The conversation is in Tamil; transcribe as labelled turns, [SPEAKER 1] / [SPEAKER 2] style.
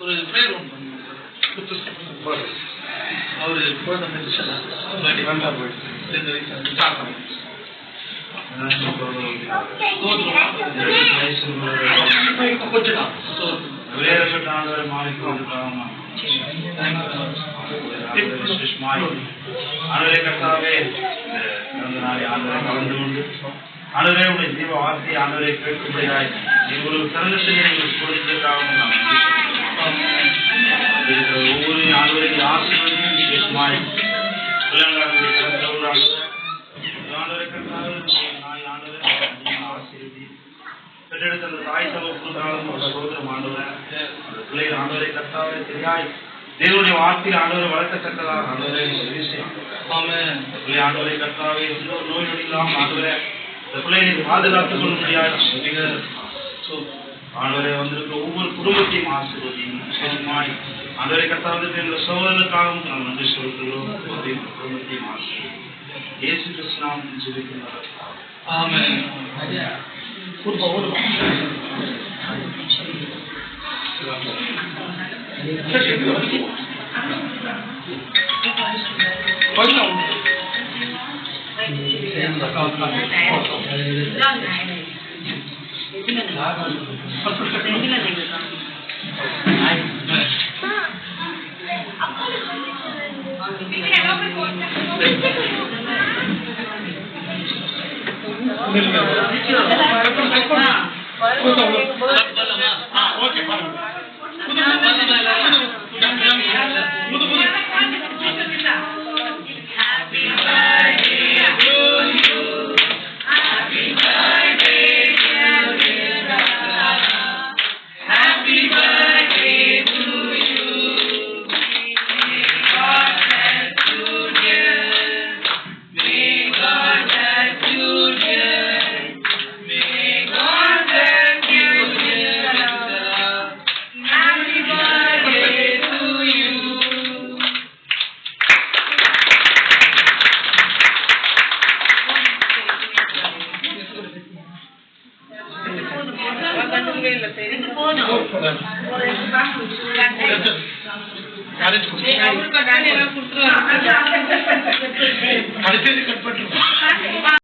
[SPEAKER 1] ஒரு பிரேயர் ஒன்று அவரு குழந்தை மெடிசனா
[SPEAKER 2] ஆண்டவரே ஜீவ வார்த்தை ஆண்டவரை கேட்கும்படியாய் உங்களுக்கு தருணத்தை கொடுத்ததற்காகவும் ஒவ்வொரு ஆண்டவரையும் ஆசீர்வதியும் விசேஷமாய் பெற்றெடுத்த அந்த தாய் சமூகத்தாலும் சகோதரம் ஆண்டவரை அந்த பிள்ளைகள் ஆண்டவரை கர்த்தாவே தெரியாய் தேவனுடைய வார்த்தையில் ஆண்டவரை வளர்க்கத்தக்கதாக ஆண்டவரை உதவி செய்யும் பிள்ளை ஆண்டவரை கர்த்தாவே நோய் நொடிக்கலாம் ஆண்டவரை இந்த பிள்ளைகளை பாதுகாத்துக் கொள்ள முடியாது ஆண்டவரை வந்திருக்க ஒவ்வொரு குடும்பத்தையும் ஆசீர்வதியும் விசேஷமாய் ஆண்டவரை கர்த்தாவிற்கு எங்கள் சகோதரர்களுக்காகவும் நாம் நன்றி சொல்கிறோம் குடும்பத்தையும் ஆசீர்வதியும் இயேசு கிறிஸ்து நாமத்தில் ஜெபிக்கிறோம்
[SPEAKER 1] ஆமென். கட்